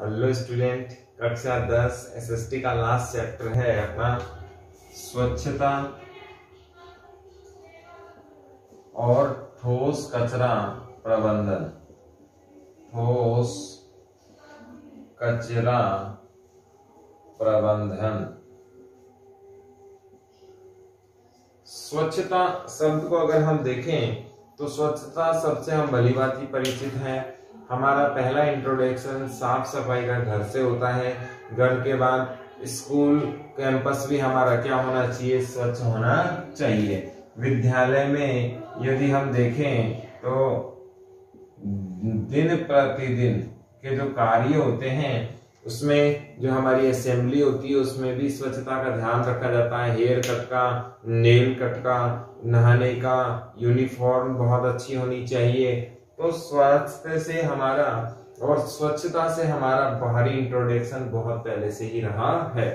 Hello student, कक्षा 10 SST का last chapter है अपना स्वच्छता और ठोस कचरा प्रबंधन। ठोस कचरा प्रबंधन। स्वच्छता शब्द को अगर हम देखें तो स्वच्छता सबसे हम भली भांति परिचित हैं। हमारा पहला इंट्रोडक्शन साफ सफाई का घर से होता है। घर के बाद स्कूल कैंपस भी हमारा क्या होना चाहिए? स्वच्छ होना चाहिए। विद्यालय में यदि हम देखें तो दिन प्रतिदिन के जो कार्य होते हैं उसमें जो हमारी असेंबली होती है उसमें भी स्वच्छता का ध्यान रखा जाता है। हेयर कट का, नेल कट का, नहाने का, यूनिफॉर्म बहुत अच्छी होनी चाहिए। तो स्वास्थ्य से हमारा और स्वच्छता से हमारा बाहरी इंट्रोडक्शन बहुत पहले से ही रहा है।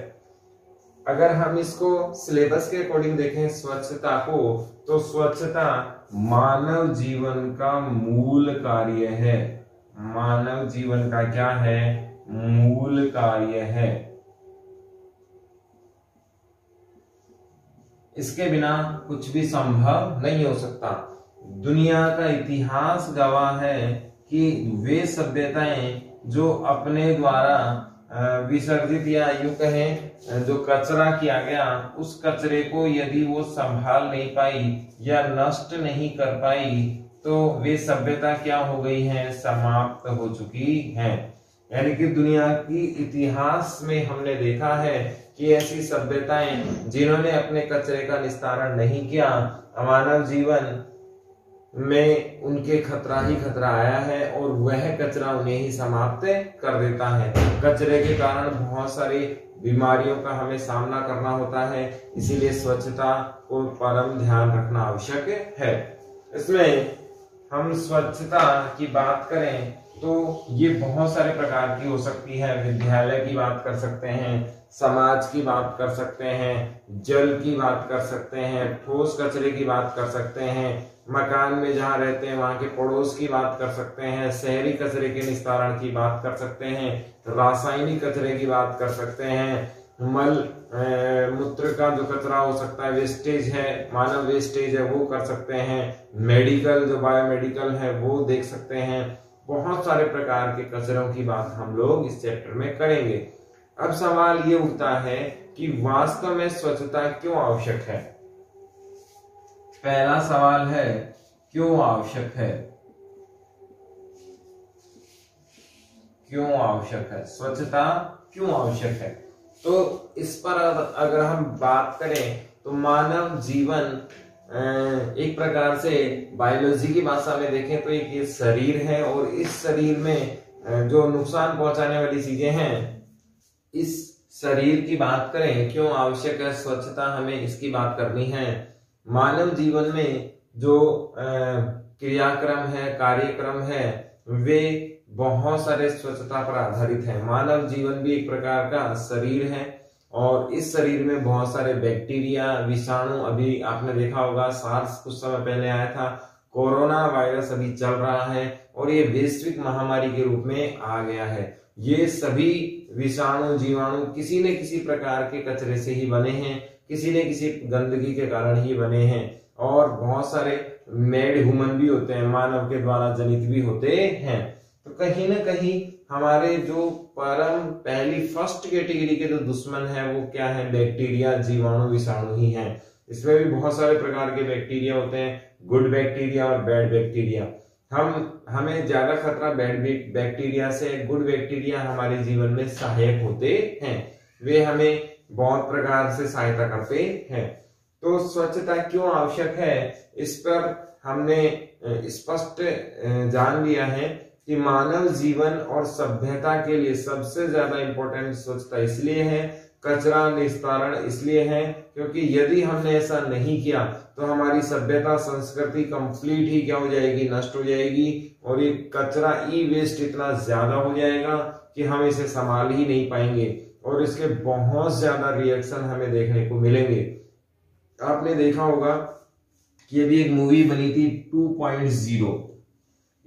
अगर हम इसको सिलेबस के अकॉर्डिंग देखें स्वच्छता को, तो स्वच्छता मानव जीवन का मूल कार्य है। मानव जीवन का क्या है? मूल कार्य है। इसके बिना कुछ भी संभव नहीं हो सकता। दुनिया का इतिहास गवाह है कि वे सभ्यताएं जो अपने द्वारा विसर्जित या यूं कहें जो कचरा किया गया, उस कचरे को यदि वो संभाल नहीं पाई या नष्ट नहीं कर पाई तो वे सभ्यता क्या हो गई हैं? समाप्त हो चुकी हैं। यानी कि दुनिया की इतिहास में हमने देखा है कि ऐसी सभ्यताएं जिन्होंने अपने कचरे का निस्तारण नहीं किया, मानव जीवन में उनके खतरा ही खतरा आया है और वह कचरा उन्हें ही समाप्त कर देता है। कचरे के कारण बहुत सारी बीमारियों का हमें सामना करना होता है, इसीलिए स्वच्छता को परम ध्यान रखना आवश्यक है। इसमें हम स्वच्छता की बात करें तो ये बहुत सारे प्रकार की हो सकती है। विद्यालय की बात कर सकते हैं, समाज की बात कर सकते हैं, जल की बात कर सकते हैं, ठोस कचरे की बात कर सकते हैं, मकान में जहां रहते हैं वहां के पड़ोस की बात कर सकते हैं, शहरी कचरे के निस्तारण की बात कर सकते हैं, रासायनिक कचरे की बात कर सकते हैं, मल मूत्र का जो कचरा हो सकता है, वेस्टेज है, मानव वेस्टेज है, वो कर सकते हैं, मेडिकल जो बायोमेडिकल है वो देख सकते हैं। बहुत सारे प्रकार के कचरों की बात हम लोग इस चैप्टर में करेंगे। अब सवाल ये उठता है कि वास्तव में स्वच्छता क्यों आवश्यक है? पहला सवाल है, क्यों आवश्यक है? क्यों आवश्यक है? स्वच्छता क्यों आवश्यक है? तो इस पर अगर हम बात करें तो मानव जीवन एक प्रकार से बायोलॉजी की भाषा में देखें तो एक ये शरीर है और इस शरीर में जो नुकसान पहुंचाने वाली चीजें हैं, इस शरीर की बात करें क्यों आवश्यक है स्वच्छता, हमें इसकी बात करनी है। मानव जीवन में जो क्रियाक्रम है, कार्यक्रम है, वे बहुत सारे स्वच्छता पर आधारित है। मानव जीवन भी एक प्रकार का शरीर है और इस शरीर में बहुत सारे बैक्टीरिया, विषाणु, अभी आपने देखा होगा सार्स कुछ समय पहले आया था, कोरोना वायरस अभी चल रहा है और ये वैश्विक महामारी के रूप में आ गया है। ये सभी विषाणु, जीवाणु किसी न किसी प्रकार के कचरे से ही बने हैं, किसी न किसी गंदगी के कारण ही बने हैं और बहुत सारे मेड ह्यूमन भी होते हैं, मानव के द्वारा जनित भी होते हैं। तो कहीं ना कहीं हमारे जो परम पहली फर्स्ट कैटेगरी के जो दुश्मन है वो क्या है? बैक्टीरिया, जीवाणु, विषाणु ही हैं। इसमें भी बहुत सारे प्रकार के बैक्टीरिया होते हैं, गुड बैक्टीरिया और बैड बैक्टीरिया। हमें ज्यादा खतरा बैड बैक्टीरिया से, गुड बैक्टीरिया हमारे जीवन में सहायक होते हैं, वे हमें बहुत प्रकार से सहायता करते हैं। तो स्वच्छता क्यों आवश्यक है, इस पर हमने स्पष्ट जान लिया है कि मानव जीवन और सभ्यता के लिए सबसे ज्यादा इंपॉर्टेंट स्वच्छता इसलिए है, कचरा निस्तारण इसलिए है क्योंकि यदि हमने ऐसा नहीं किया तो हमारी सभ्यता, संस्कृति कंप्लीट ही क्या हो जाएगी? नष्ट हो जाएगी और ये कचरा ई वेस्ट इतना ज्यादा हो जाएगा कि हम इसे संभाल ही नहीं पाएंगे और इसके बहुत ज्यादा रिएक्शन हमें देखने को मिलेंगे। आपने देखा होगा कि अभी एक मूवी बनी थी 2.0,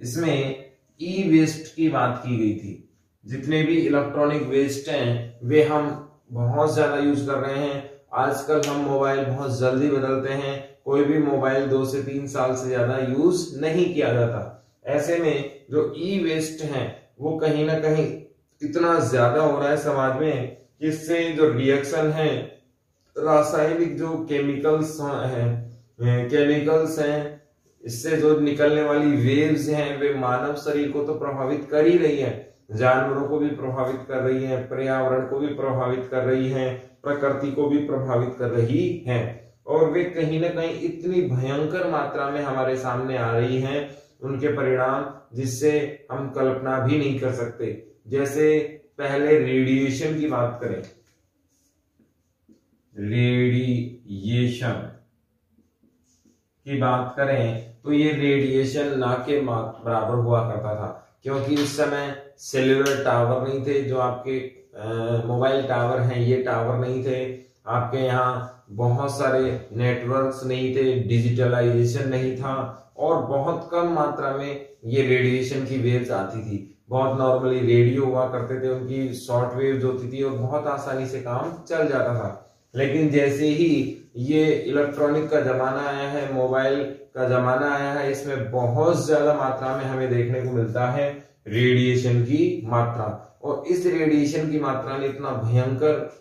इसमें ई वेस्ट की बात की गई थी। जितने भी इलेक्ट्रॉनिक वेस्ट हैं वे हम बहुत ज्यादा यूज कर रहे हैं। आजकल हम मोबाइल बहुत जल्दी बदलते हैं, कोई भी मोबाइल 2 से 3 साल से ज्यादा यूज नहीं किया जाता। ऐसे में जो ई वेस्ट है वो कहीं ना कहीं इतना ज्यादा हो रहा है समाज में, जिससे जो रिएक्शन है, रासायनिक जो केमिकल्स हैं, इससे जो निकलने वाली वेव्स हैं वे मानव शरीर को तो प्रभावित कर ही रही है, जानवरों को भी प्रभावित कर रही है, पर्यावरण को भी प्रभावित कर रही है, प्रकृति को भी प्रभावित कर रही है, और वे कहीं ना कहीं इतनी भयंकर मात्रा में हमारे सामने आ रही हैं, उनके परिणाम जिससे हम कल्पना भी नहीं कर सकते। जैसे पहले रेडिएशन की बात करें, रेडिएशन की बात करें तो ये रेडिएशन ना के बराबर हुआ करता था, क्योंकि उस समय सेल्युलर टावर नहीं थे, जो आपके मोबाइल टावर हैं ये टावर नहीं थे, आपके यहाँ बहुत सारे नेटवर्क्स नहीं थे, डिजिटलाइजेशन नहीं था, और बहुत कम मात्रा में ये रेडिएशन की वेव्स आती थी। बहुत नॉर्मली रेडियो हुआ करते थे, उनकी शॉर्ट वेव्स होती थी और बहुत आसानी से काम चल जाता था। लेकिन जैसे ही ये इलेक्ट्रॉनिक का जमाना आया है, मोबाइल का जमाना आया है, इसमें बहुत ज्यादा मात्रा में हमें देखने को मिलता है रेडिएशन की मात्रा, और इस रेडिएशन की मात्रा ने इतना भयंकर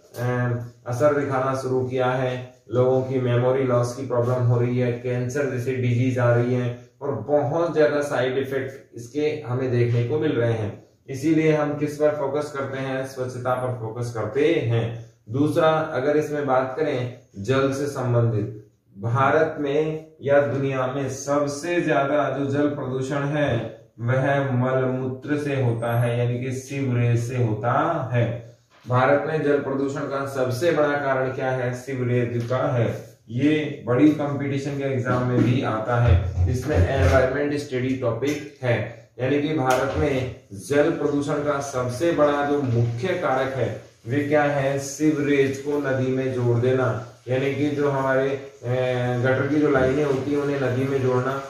असर दिखाना शुरू किया है। लोगों की मेमोरी लॉस की प्रॉब्लम हो रही है, कैंसर जैसे डिजीज आ रही है, और बहुत ज्यादा साइड इफेक्ट इसके हमें देखने को मिल रहे हैं। इसीलिए हम किस पर फोकस करते हैं? स्वच्छता पर फोकस करते हैं। दूसरा, अगर इसमें बात करें जल से संबंधित, भारत में या दुनिया में सबसे ज्यादा जो जल प्रदूषण है वह मलमूत्र से होता है, यानी कि सीवरेज से होता है। भारत में जल प्रदूषण का सबसे बड़ा कारण क्या है? सीवरेज का है। ये बड़ी कंपटीशन के एग्जाम में भी आता है, इसमें एनवायरमेंट स्टडी टॉपिक है। यानी कि भारत में जल प्रदूषण का सबसे बड़ा जो मुख्य कारक है वे क्या है? सीवरेज को नदी में जोड़ देना, यानी कि जो हमारे गटर की जो लाइनें होती है उन्हें नदी में जोड़ना।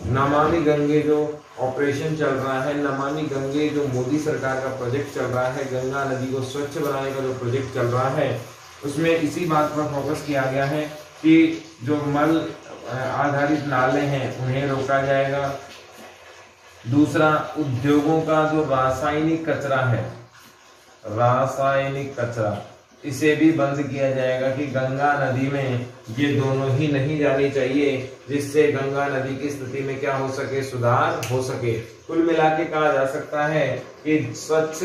नमामि गंगे जो ऑपरेशन चल रहा है, नमामि गंगे जो मोदी सरकार का प्रोजेक्ट चल रहा है, गंगा नदी को स्वच्छ बनाने का जो प्रोजेक्ट चल रहा है, उसमें इसी बात पर फोकस किया गया है कि जो मल आधारित नाले हैं उन्हें रोका जाएगा। दूसरा, उद्योगों का जो रासायनिक कचरा है, रासायनिक कचरा, इसे भी बंद किया जाएगा कि गंगा नदी में ये दोनों ही नहीं जानी चाहिए, जिससे गंगा नदी की स्थिति में क्या हो सके? सुधार हो सके। कुल मिला के कहा जा सकता है कि स्वच्छ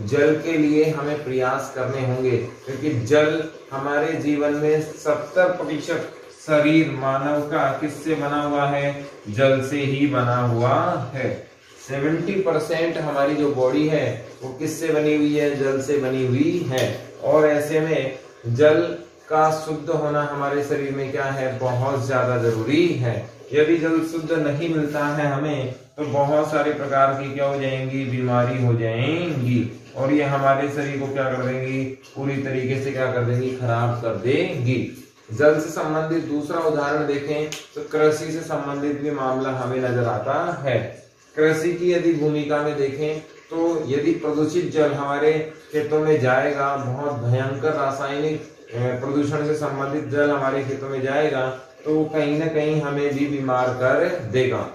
जल के लिए हमें प्रयास करने होंगे, क्योंकि जल हमारे जीवन में 70% शरीर मानव का किससे बना हुआ है? जल से ही बना हुआ है। 70% हमारी जो बॉडी है वो किससे बनी हुई है? जल से बनी हुई है। और ऐसे में जल का शुद्ध होना हमारे शरीर में क्या है? बहुत ज्यादा जरूरी है। यदि जल शुद्ध नहीं मिलता है हमें तो बहुत सारे प्रकार की क्या हो जाएंगी? बीमारी हो जाएंगी, और ये हमारे शरीर को क्या कर देंगी? पूरी तरीके से क्या कर देंगी? खराब कर देंगी। जल से संबंधित दूसरा उदाहरण देखें तो कृषि से संबंधित भी मामला हमें नजर आता है। कृषि की यदि भूमिका में देखें तो यदि प्रदूषित जल हमारे खेतों में जाएगा, बहुत भयंकर रासायनिक प्रदूषण से संबंधित जल हमारे खेतों में जाएगा, तो कहीं ना कहीं हमें भी बीमार कर देगा।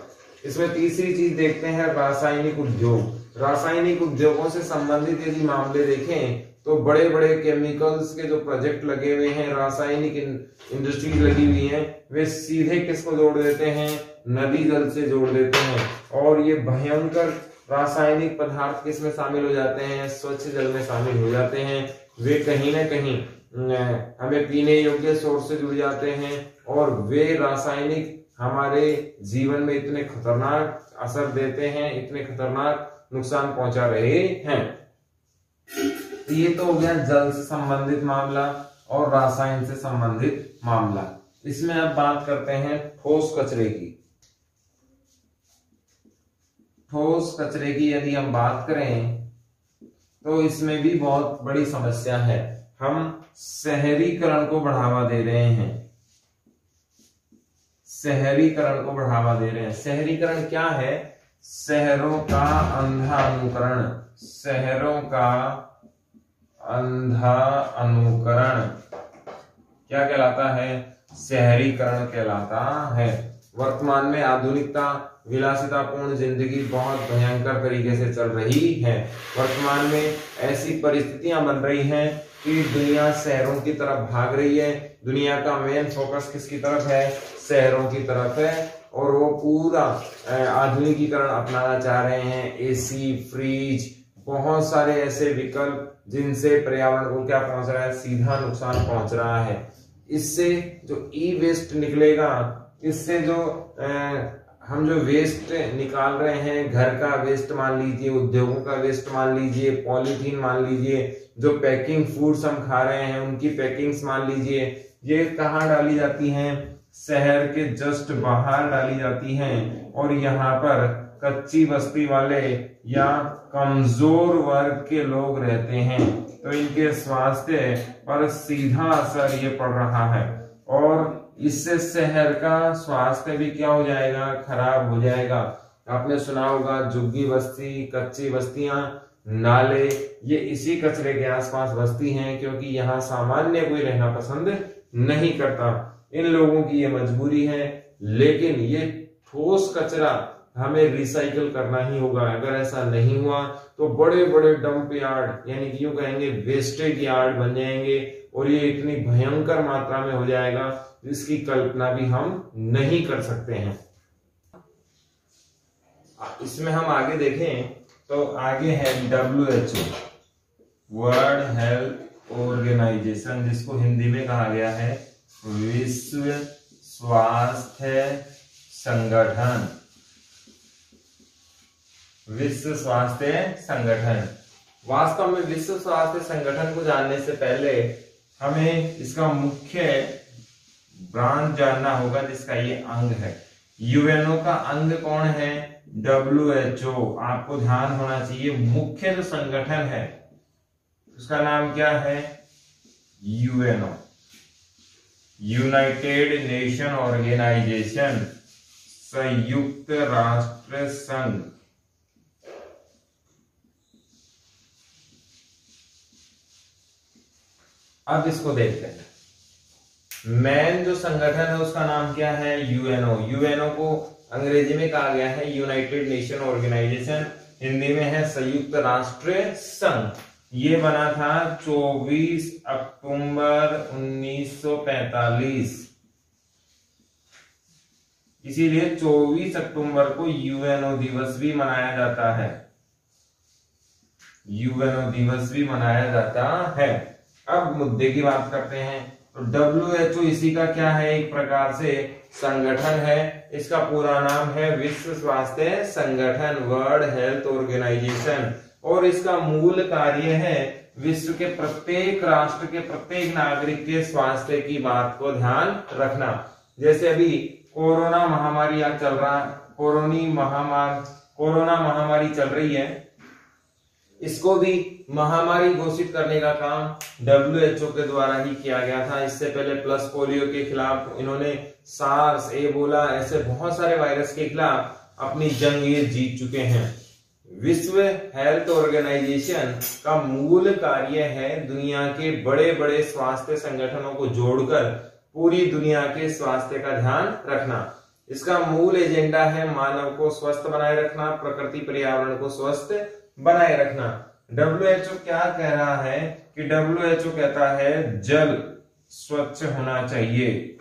इसमें तीसरी चीज देखते हैं, रासायनिक उद्योग। रासायनिक उद्योगों से संबंधित यदि मामले देखें तो बड़े बड़े केमिकल्स के जो प्रोजेक्ट लगे हुए हैं, रासायनिक इंडस्ट्रीज लगी हुई हैं, वे सीधे किसको जोड़ देते हैं? नदी जल से जोड़ देते हैं, और ये भयंकर रासायनिक पदार्थ किसमें शामिल हो जाते हैं? स्वच्छ जल में शामिल हो जाते हैं। वे कहीं ना कहीं हमें पीने योग्य सोर्स से जुड़ जाते हैं, और वे रासायनिक हमारे जीवन में इतने खतरनाक असर देते हैं, इतने खतरनाक नुकसान पहुंचा रहे हैं। तो ये तो हो गया जल से संबंधित मामला और रासायन से संबंधित मामला। इसमें अब बात करते हैं ठोस कचरे की। ठोस कचरे की यदि हम बात करें तो इसमें भी बहुत बड़ी समस्या है। हम शहरीकरण को बढ़ावा दे रहे हैं, शहरीकरण को बढ़ावा दे रहे हैं। शहरीकरण क्या है? शहरों का अंधा अनुकरण, शहरों का अंधा अनुकरण क्या कहलाता है? शहरीकरण कहलाता है। वर्तमान में आधुनिकता विलासितापूर्ण जिंदगी बहुत भयंकर तरीके से चल रही है। वर्तमान में ऐसी परिस्थितियां बन रही हैं कि दुनिया शहरों की तरफ भाग रही है। दुनिया का मेन फोकस किसकी तरफ है? शहरों की तरफ है। और वो पूरा आधुनिकीकरण अपनाना चाह रहे हैं। एसी, फ्रिज, बहुत सारे ऐसे विकल्प जिनसे पर्यावरण को क्या पहुंच रहा है? सीधा नुकसान पहुंच रहा है। इससे जो ई वेस्ट निकलेगा, इससे जो हम जो वेस्ट निकाल रहे हैं, घर का वेस्ट मान लीजिए, उद्योगों का वेस्ट मान लीजिए, पॉलीथीन मान लीजिए, जो पैकिंग फूड्स हम खा रहे हैं उनकी पैकिंग्स मान लीजिए, ये कहाँ डाली जाती हैं? शहर के जस्ट बाहर डाली जाती हैं। और यहाँ पर कच्ची बस्ती वाले या कमजोर वर्ग के लोग रहते हैं, तो इनके स्वास्थ्य पर सीधा असर ये पड़ रहा है। और इससे शहर का स्वास्थ्य भी क्या हो जाएगा? खराब हो जाएगा। आपने सुना होगा झुग्गी बस्ती, कच्ची बस्तियां, नाले, ये इसी कचरे के आसपास बस्ती हैं, क्योंकि यहाँ सामान्य कोई रहना पसंद नहीं करता। इन लोगों की ये मजबूरी है। लेकिन ये ठोस कचरा हमें रिसाइकल करना ही होगा। अगर ऐसा नहीं हुआ तो बड़े बड़े डंप यार्ड, यानी कि यूं कहेंगे वेस्टेज यार्ड बन जाएंगे, और ये इतनी भयंकर मात्रा में हो जाएगा जिसकी कल्पना भी हम नहीं कर सकते हैं। इसमें हम आगे देखें तो आगे है WHO, वर्ल्ड हेल्थ ऑर्गेनाइजेशन, जिसको हिंदी में कहा गया है विश्व स्वास्थ्य संगठन। विश्व स्वास्थ्य संगठन। वास्तव में विश्व स्वास्थ्य संगठन को जानने से पहले हमें इसका मुख्य ब्रांच जानना होगा, जिसका ये अंग है। यूएनओ का अंग कौन है? WHO। आपको ध्यान होना चाहिए, मुख्य जो संगठन है उसका नाम क्या है? यूएनओ, यूनाइटेड नेशन ऑर्गेनाइजेशन, संयुक्त राष्ट्र संघ। अब इसको देखते हैं। मेन जो संगठन है उसका नाम क्या है? यूएनओ। यूएनओ को अंग्रेजी में कहा गया है यूनाइटेड नेशन ऑर्गेनाइजेशन, हिंदी में है संयुक्त राष्ट्र संघ। ये बना था 24 अक्टूबर 1945। इसीलिए 24 अक्टूबर को यूएनओ दिवस भी मनाया जाता है। यूएनओ दिवस भी मनाया जाता है। अब मुद्दे की बात करते हैं। तो WHO इसी का क्या है? एक प्रकार से संगठन है। इसका पूरा नाम है विश्व स्वास्थ्य संगठन, वर्ल्ड हेल्थ ऑर्गेनाइजेशन। और इसका मूल कार्य है विश्व के प्रत्येक राष्ट्र के प्रत्येक नागरिक के स्वास्थ्य की बात को ध्यान रखना। जैसे अभी कोरोना महामारी चल रहा, कोरोना महामारी चल रही है, इसको भी महामारी घोषित करने का काम WHO के द्वारा ही किया गया था। इससे पहले प्लस पोलियो के खिलाफ इन्होंने सार्स, एबोला, ऐसे बहुत सारे वायरस के खिलाफ अपनी जंग ये जीत चुके हैं। विश्व हेल्थ ऑर्गेनाइजेशन का मूल कार्य है दुनिया के बड़े बड़े स्वास्थ्य संगठनों को जोड़कर पूरी दुनिया के स्वास्थ्य का ध्यान रखना। इसका मूल एजेंडा है मानव को स्वस्थ बनाए रखना, प्रकृति पर्यावरण को स्वस्थ बनाए रखना। WHO क्या कह रहा है कि WHO कहता है जल स्वच्छ होना चाहिए,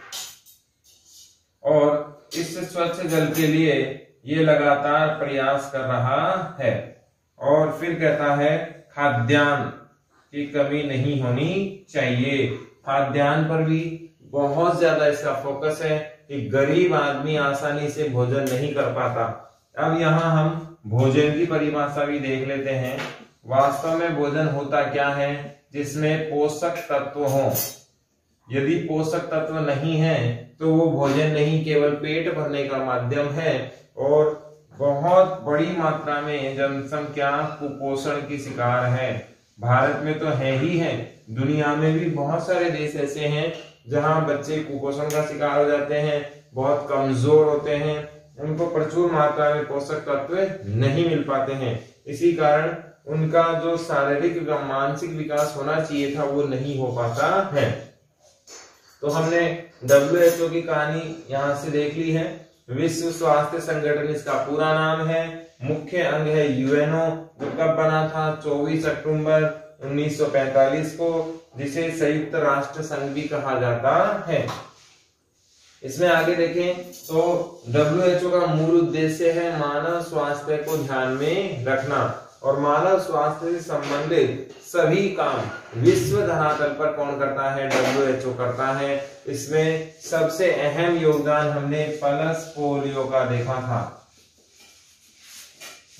और इस स्वच्छ जल के लिए ये लगातार प्रयास कर रहा है। और फिर कहता है खाद्यान्न की कमी नहीं होनी चाहिए। खाद्यान्न पर भी बहुत ज्यादा इसका फोकस है कि गरीब आदमी आसानी से भोजन नहीं कर पाता। अब यहाँ हम भोजन की परिभाषा भी देख लेते हैं। वास्तव में भोजन होता क्या है? जिसमें पोषक तत्व हो। यदि पोषक तत्व नहीं है तो वो भोजन नहीं, केवल पेट भरने का माध्यम है। और बहुत बड़ी मात्रा में जनसंख्या कुपोषण की शिकार है। भारत में तो है ही है, दुनिया में भी बहुत सारे देश ऐसे हैं जहां बच्चे कुपोषण का शिकार हो जाते हैं, बहुत कमजोर होते हैं। उनको प्रचुर मात्रा में पोषक तत्व नहीं मिल पाते हैं। इसी कारण उनका जो शारीरिक व मानसिक विकास होना चाहिए था वो नहीं हो पाता है। तो हमने WHO की कहानी यहाँ से देख ली है। विश्व स्वास्थ्य संगठन इसका पूरा नाम है। मुख्य अंग है यूएनओ, जो कब बना था 24 अक्टूबर 1945 को, जिसे संयुक्त राष्ट्र संघ भी कहा जाता है। इसमें आगे देखें तो WHO का मूल उद्देश्य है मानव स्वास्थ्य को ध्यान में रखना और मानव स्वास्थ्य से संबंधित सभी काम विश्व धरातल पर कौन करता है? WHO करता है। इसमें सबसे अहम योगदान हमने पल्स पोलियो का देखा था।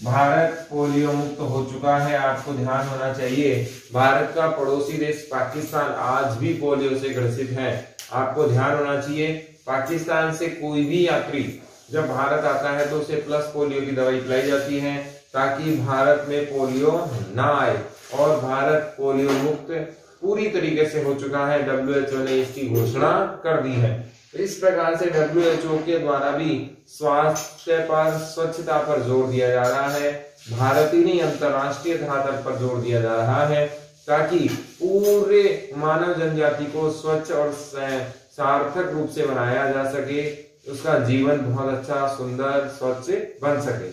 भारत पोलियो मुक्त हो चुका है, आपको ध्यान होना चाहिए। भारत का पड़ोसी देश पाकिस्तान आज भी पोलियो से ग्रसित है, आपको ध्यान होना चाहिए। पाकिस्तान से कोई भी यात्री जब भारत आता है तो उसे प्लस पोलियो की दवाई पिलाई जाती है ताकि भारत में पोलियो ना आए, और भारत पोलियो मुक्त पूरी तरीके से हो चुका है। WHO ने इसकी घोषणा कर दी है। इस प्रकार से WHO के द्वारा भी स्वास्थ्य पर, स्वच्छता पर जोर दिया जा रहा है। भारतीय नहीं, अंतरराष्ट्रीय धरातल पर जोर दिया जा रहा है ताकि पूरे मानव जनजाति को स्वच्छ और सार्थक रूप से बनाया जा सके, उसका जीवन बहुत अच्छा, सुंदर, स्वच्छ बन सके।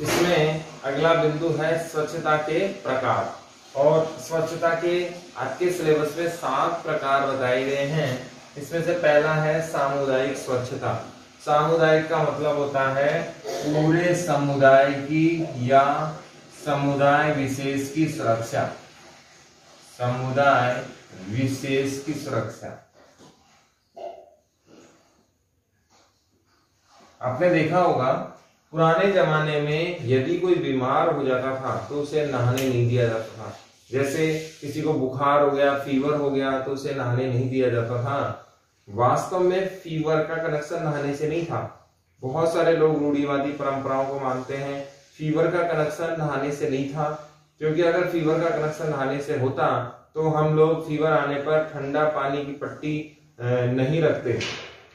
इसमें अगला बिंदु है स्वच्छता के प्रकार, और स्वच्छता के आपके सिलेबस में 7 प्रकार बताए गए हैं। इसमें से पहला है सामुदायिक स्वच्छता। सामुदायिक का मतलब होता है पूरे समुदाय की या समुदाय विशेष की सुरक्षा। समुदाय विशेष की सुरक्षा। आपने देखा होगा पुराने जमाने में यदि कोई बीमार हो जाता था तो उसे नहाने नहीं दिया जाता था। जैसे किसी को बुखार हो गया, फीवर हो गया, तो उसे नहाने नहीं दिया जाता था। वास्तव में फीवर का कनेक्शन नहाने से नहीं था। बहुत सारे लोग रूढ़िवादी परंपराओं को मानते हैं। फीवर का कनेक्शन नहाने से नहीं था, क्योंकि अगर फीवर का कनेक्शन नहाने से होता तो हम लोग फीवर आने पर ठंडा पानी की पट्टी नहीं रखते।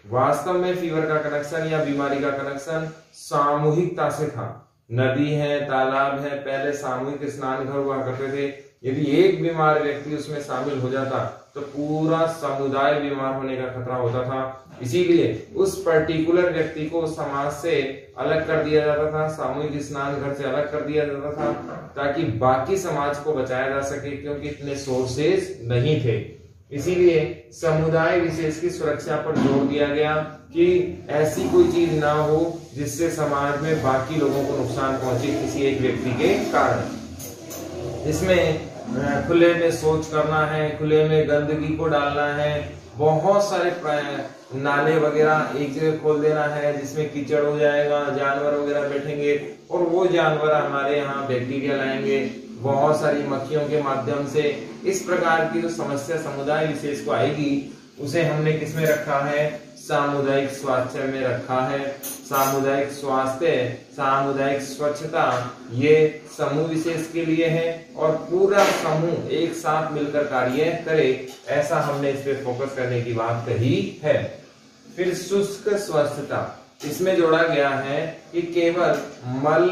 वास्तव में फीवर का कनेक्शन या बीमारी का कनेक्शन सामूहिकता से था। नदी है, तालाब है, पहले सामूहिक स्नान घर हुआ करते थे। यदि एक बीमार व्यक्ति उसमें शामिल हो जाता तो पूरा समुदाय बीमार होने का खतरा होता था। इसीलिए उस पर्टिकुलर व्यक्ति को समाज से अलग कर दिया जाता था, सामूहिक स्नान घर से अलग कर दिया जाता था, ताकि बाकी समाज को बचाया जा सके, क्योंकि इतने सोर्सेज नहीं थे। इसीलिए समुदाय विशेष की सुरक्षा पर जोर दिया गया कि ऐसी कोई चीज ना हो जिससे समाज में बाकी लोगों को नुकसान पहुंचे किसी एक व्यक्ति के कारण। इसमें खुले में शौच करना है, खुले में गंदगी को डालना है, बहुत सारे नाले वगैरह एक जगह खोल देना है जिसमें कीचड़ हो जाएगा, जानवर वगैरह बैठेंगे और वो जानवर हमारे यहाँ बैक्टीरिया लाएंगे बहुत सारी मक्खियों के माध्यम से। इस प्रकार की जो समस्या समुदाय विशेष को आएगी उसे हमने किसमें रखा है? सामुदायिक स्वास्थ्य में रखा है। सामुदायिक स्वास्थ्य, सामुदायिक स्वच्छता ये समूह विशेष के लिए है और पूरा समूह एक साथ मिलकर कार्य करे, ऐसा हमने इस पे फोकस करने की बात कही है। फिर शुष्क स्वच्छता, इसमें जोड़ा गया है कि केवल मल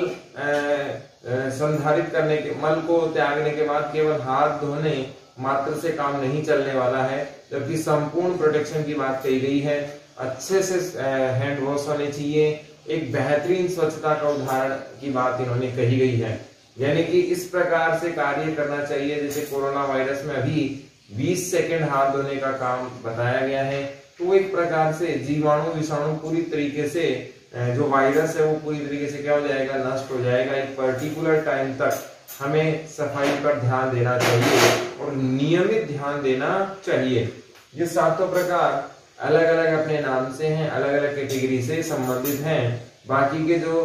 संधारित करने के, मल को त्यागने के बाद केवल हाथ धोने मात्र से काम नहीं चलने वाला है, जबकि संपूर्ण प्रोटेक्शन की बात कही गई है। अच्छे से हैंड वॉश होने चाहिए। एक बेहतरीन स्वच्छता का उदाहरण की बात इन्होंने कही गई है, यानी कि इस प्रकार से कार्य करना चाहिए जैसे कोरोना वायरस में अभी 20 सेकंड हाथ धोने का काम बताया गया है। तो एक प्रकार से जीवाणु विषाणु पूरी तरीके से जो वायरस है वो पूरी तरीके से क्या हो जाएगा? नष्ट हो जाएगा। एक पर्टिकुलर टाइम तक हमें सफाई पर ध्यान देना चाहिए और नियमित ध्यान देना चाहिए। ये सातों प्रकार अलग अलग अपने नाम से हैं, अलग अलग कैटेगरी से संबंधित हैं। बाकी के जो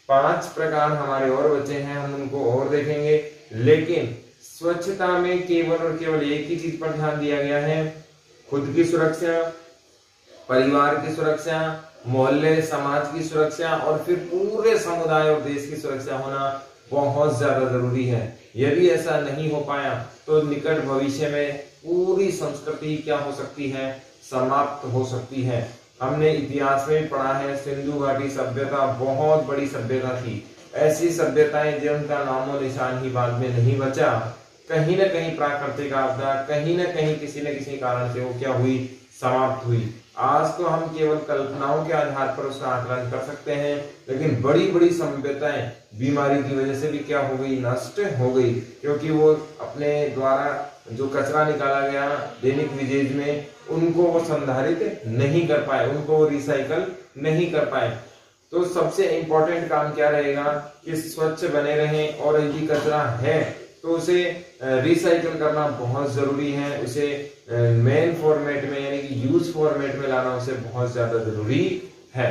5 प्रकार हमारे और बचे हैं हम उनको और देखेंगे, लेकिन स्वच्छता में केवल और केवल एक ही चीज पर ध्यान दिया गया है, खुद की सुरक्षा, परिवार की सुरक्षा, मोहल्ले समाज की सुरक्षा और फिर पूरे समुदाय और देश की सुरक्षा होना बहुत ज्यादा जरूरी है। यदि ऐसा नहीं हो पाया तो निकट भविष्य में पूरी संस्कृति क्या हो सकती है? समाप्त हो सकती है। हमने इतिहास में पढ़ा है, सिंधु घाटी सभ्यता बहुत बड़ी सभ्यता थी। ऐसी सभ्यताएं जिनका नामो निशान ही बाद में नहीं बचा, कहीं न कहीं प्राकृतिक आपदा, कहीं न कहीं किसी न किसी कारण से वो क्या हुई, समाप्त हुई। आज तो हम केवल कल्पनाओं के आधार पर उसका आकलन कर सकते हैं, लेकिन बड़ी बड़ी सभ्यताएं बीमारी की वजह से भी क्या हो गई, नष्ट हो गई, क्योंकि वो अपने द्वारा जो कचरा निकाला गया दैनिक विजेज में, उनको वो संधारित नहीं कर पाए, उनको वो रिसाइकल नहीं कर पाए। तो सबसे इंपॉर्टेंट काम क्या रहेगा कि स्वच्छ बने रहें, और यदि कचरा है तो उसे रिसाइकल करना बहुत जरूरी है, उसे मेन फॉर्मेट में यानी कि यूज फॉर्मेट में लाना उसे बहुत ज्यादा जरूरी है।